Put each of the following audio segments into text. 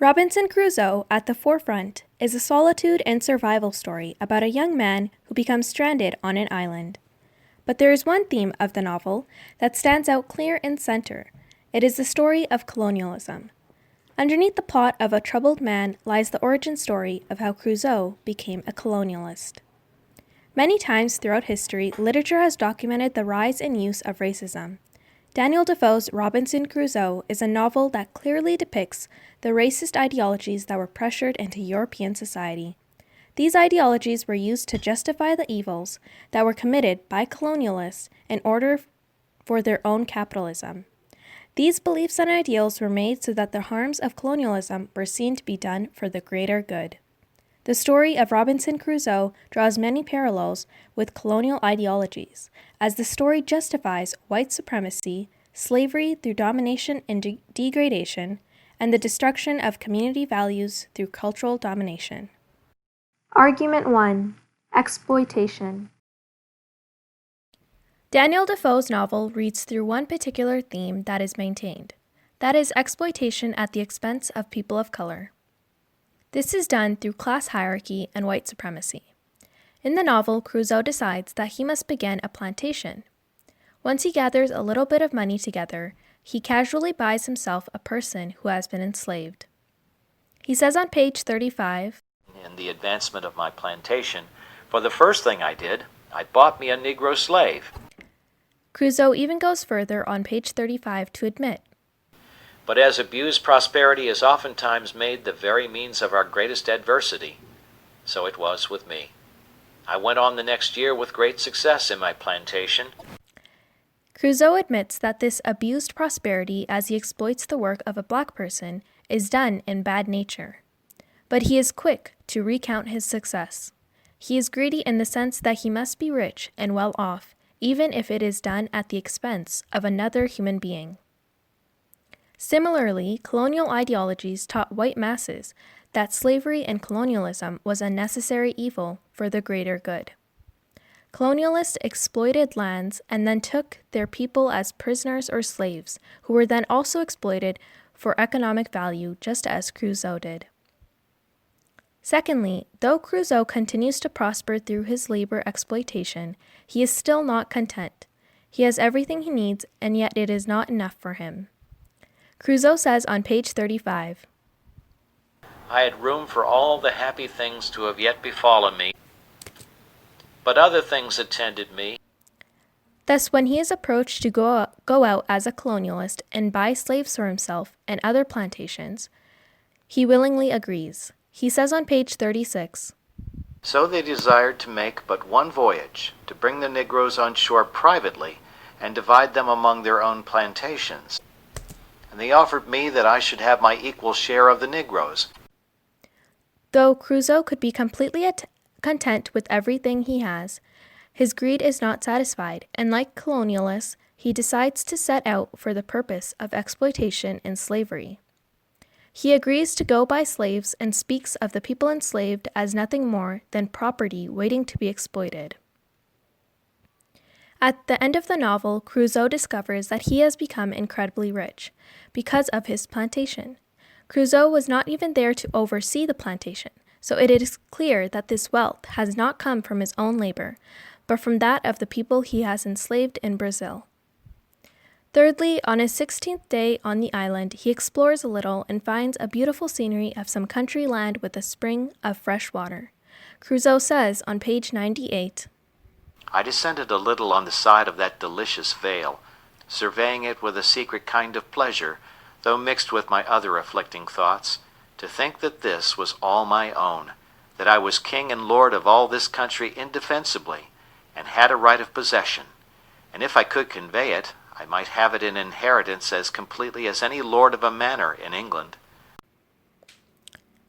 Robinson Crusoe, at the forefront, is a solitude and survival story about a young man who becomes stranded on an island. But there is one theme of the novel that stands out clear and center. It is the story of colonialism. Underneath the plot of A Troubled Man lies the origin story of how Crusoe became a colonialist. Many times throughout history, literature has documented the rise and use of racism. Daniel Defoe's Robinson Crusoe is a novel that clearly depicts the racist ideologies that were pressured into European society. These ideologies were used to justify the evils that were committed by colonialists in order for their own capitalism. These beliefs and ideals were made so that the harms of colonialism were seen to be done for the greater good. The story of Robinson Crusoe draws many parallels with colonial ideologies, as the story justifies white supremacy, slavery through domination and degradation, and the destruction of community values through cultural domination. Argument 1. Exploitation. Daniel Defoe's novel reads through one particular theme that is maintained. That is exploitation at the expense of people of color. This is done through class hierarchy and white supremacy. In the novel, Crusoe decides that he must begin a plantation. Once he gathers a little bit of money together, he casually buys himself a person who has been enslaved. He says on page 35, "In the advancement of my plantation, for the first thing I did, I bought me a Negro slave." Crusoe even goes further on page 35 to admit, "But as abused prosperity is oftentimes made the very means of our greatest adversity, so it was with me. I went on the next year with great success in my plantation." Crusoe admits that this abused prosperity as he exploits the work of a black person is done in bad nature. But he is quick to recount his success. He is greedy in the sense that he must be rich and well off, even if it is done at the expense of another human being. Similarly, colonial ideologies taught white masses that slavery and colonialism was a necessary evil for the greater good. Colonialists exploited lands and then took their people as prisoners or slaves, who were then also exploited for economic value, just as Crusoe did. Secondly, though Crusoe continues to prosper through his labor exploitation, he is still not content. He has everything he needs, and yet it is not enough for him. Crusoe says on page 35, "I had room for all the happy things to have yet befallen me, but other things attended me." Thus, when he is approached to go out as a colonialist and buy slaves for himself and other plantations, he willingly agrees. He says on page 36, "So they desired to make but one voyage, to bring the Negroes on shore privately, and divide them among their own plantations. And they offered me that I should have my equal share of the Negroes." Though Crusoe could be completely content with everything he has, his greed is not satisfied, and like colonialists, he decides to set out for the purpose of exploitation and slavery. He agrees to go buy slaves and speaks of the people enslaved as nothing more than property waiting to be exploited. At the end of the novel, Crusoe discovers that he has become incredibly rich because of his plantation. Crusoe was not even there to oversee the plantation, so it is clear that this wealth has not come from his own labor, but from that of the people he has enslaved in Brazil. Thirdly, on his 16th day on the island, he explores a little and finds a beautiful scenery of some country land with a spring of fresh water. Crusoe says on page 98, "I descended a little on the side of that delicious vale, surveying it with a secret kind of pleasure, though mixed with my other afflicting thoughts, to think that this was all my own, that I was king and lord of all this country indefensibly, and had a right of possession, and if I could convey it, I might have it in inheritance as completely as any lord of a manor in England."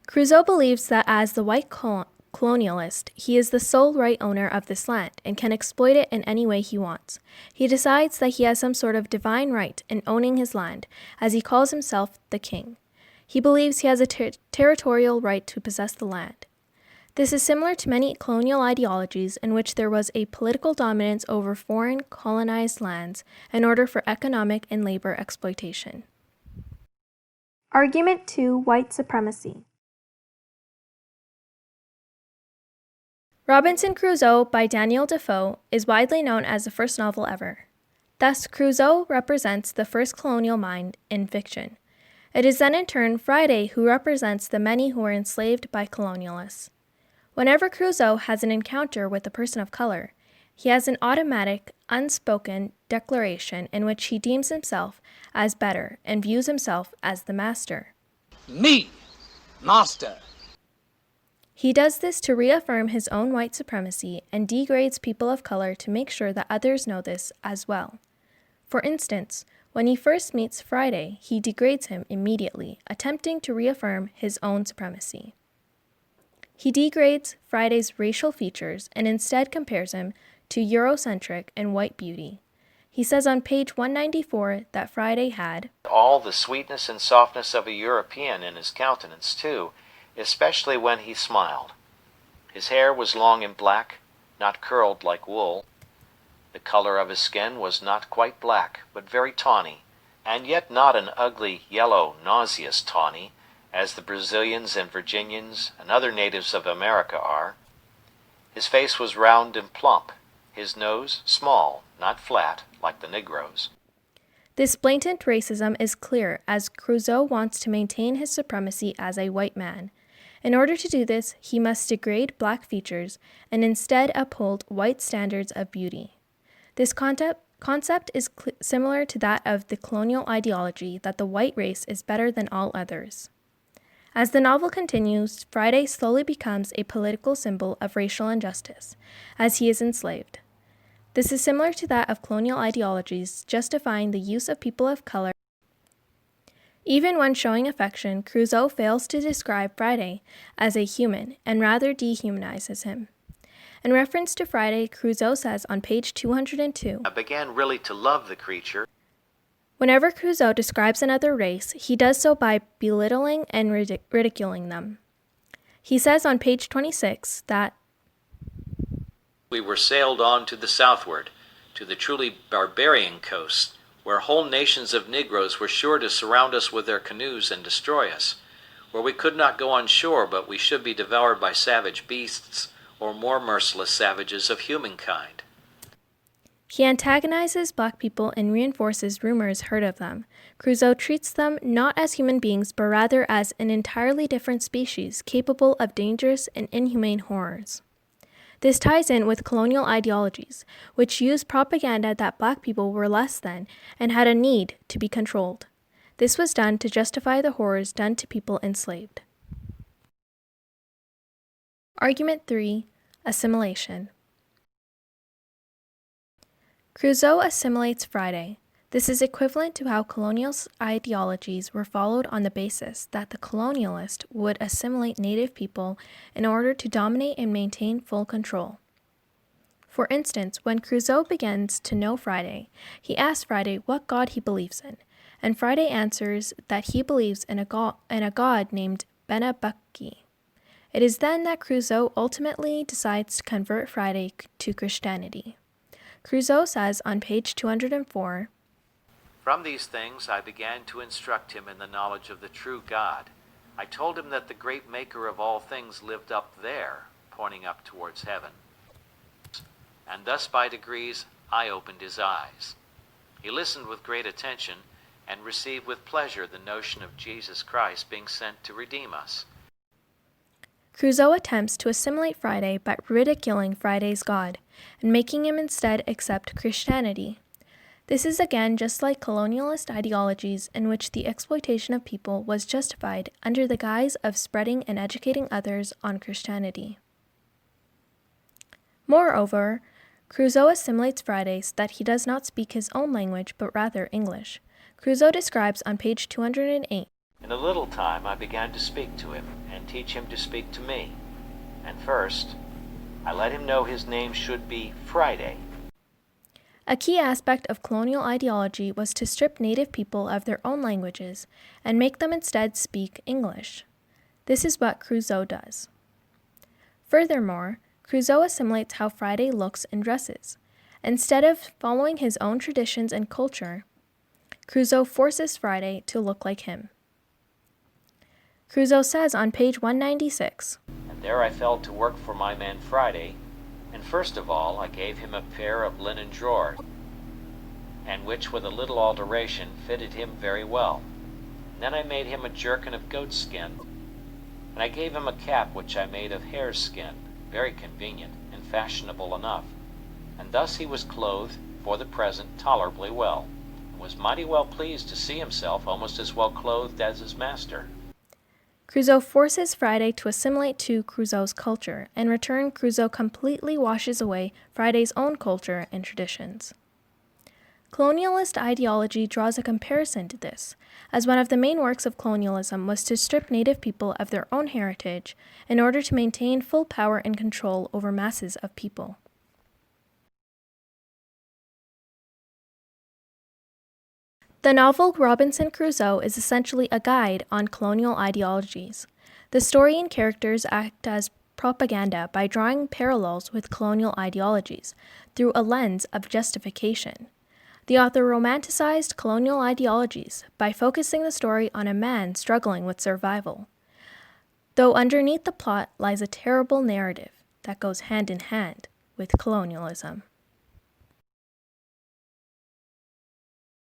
Crusoe believes that as the white colonialist, he is the sole right owner of this land and can exploit it in any way he wants. He decides that he has some sort of divine right in owning his land, as he calls himself the king. He believes he has a territorial right to possess the land. This is similar to many colonial ideologies in which there was a political dominance over foreign colonized lands in order for economic and labor exploitation. Argument 2. White supremacy. Robinson Crusoe by Daniel Defoe is widely known as the first novel ever. Thus, Crusoe represents the first colonial mind in fiction. It is then in turn Friday who represents the many who were enslaved by colonialists. Whenever Crusoe has an encounter with a person of color, he has an automatic, unspoken declaration in which he deems himself as better and views himself as the master. Me, master. He does this to reaffirm his own white supremacy and degrades people of color to make sure that others know this as well. For instance, when he first meets Friday, he degrades him immediately, attempting to reaffirm his own supremacy. He degrades Friday's racial features and instead compares him to Eurocentric and white beauty. He says on page 194 that Friday had all the sweetness and softness of a European in his countenance, too, especially when he smiled. His hair was long and black, not curled like wool. The color of his skin was not quite black, but very tawny, and yet not an ugly, yellow, nauseous tawny, as the Brazilians and Virginians and other natives of America are. His face was round and plump, his nose small, not flat, like the Negroes. This blatant racism is clear as Crusoe wants to maintain his supremacy as a white man. In order to do this, he must degrade black features and instead uphold white standards of beauty. This concept is similar to that of the colonial ideology that the white race is better than all others. As the novel continues, Friday slowly becomes a political symbol of racial injustice, as he is enslaved. This is similar to that of colonial ideologies justifying the use of people of color. Even when showing affection, Crusoe fails to describe Friday as a human and rather dehumanizes him. In reference to Friday, Crusoe says on page 202, I began really to love the creature. Whenever Crusoe describes another race, he does so by belittling and ridiculing them. He says on page 26 that we were sailed on to the southward, to the truly barbarian coast, where whole nations of Negroes were sure to surround us with their canoes and destroy us, where we could not go on shore but we should be devoured by savage beasts, or more merciless savages of humankind. He antagonizes black people and reinforces rumors heard of them. Crusoe treats them not as human beings, but rather as an entirely different species capable of dangerous and inhumane horrors. This ties in with colonial ideologies, which used propaganda that black people were less than and had a need to be controlled. This was done to justify the horrors done to people enslaved. Argument 3. Assimilation. Crusoe assimilates Friday. This is equivalent to how colonial ideologies were followed on the basis that the colonialist would assimilate native people in order to dominate and maintain full control. For instance, when Crusoe begins to know Friday, he asks Friday what god he believes in, and Friday answers that he believes in a god named Benebukki. It is then that Crusoe ultimately decides to convert Friday to Christianity. Crusoe says on page 204, From these things I began to instruct him in the knowledge of the true God. I told him that the great maker of all things lived up there, pointing up towards heaven. And thus by degrees I opened his eyes. He listened with great attention and received with pleasure the notion of Jesus Christ being sent to redeem us. Crusoe attempts to assimilate Friday by ridiculing Friday's God and making him instead accept Christianity. This is again just like colonialist ideologies in which the exploitation of people was justified under the guise of spreading and educating others on Christianity. Moreover, Crusoe assimilates Friday so that he does not speak his own language but rather English. Crusoe describes on page 208, In a little time I began to speak to him, and teach him to speak to me. And first, I let him know his name should be Friday. A key aspect of colonial ideology was to strip native people of their own languages and make them instead speak English. This is what Crusoe does. Furthermore, Crusoe assimilates how Friday looks and dresses. Instead of following his own traditions and culture, Crusoe forces Friday to look like him. Crusoe says on page 196, "And there I fell to work for my man Friday, and first of all I gave him a pair of linen drawers, and which with a little alteration fitted him very well. And then I made him a jerkin of goat's skin, and I gave him a cap which I made of hare's skin, very convenient and fashionable enough. And thus he was clothed for the present tolerably well, and was mighty well pleased to see himself almost as well clothed as his master." Crusoe forces Friday to assimilate to Crusoe's culture. In return, Crusoe completely washes away Friday's own culture and traditions. Colonialist ideology draws a comparison to this, as one of the main works of colonialism was to strip Native people of their own heritage in order to maintain full power and control over masses of people. The novel Robinson Crusoe is essentially a guide on colonial ideologies. The story and characters act as propaganda by drawing parallels with colonial ideologies through a lens of justification. The author romanticized colonial ideologies by focusing the story on a man struggling with survival, though underneath the plot lies a terrible narrative that goes hand in hand with colonialism.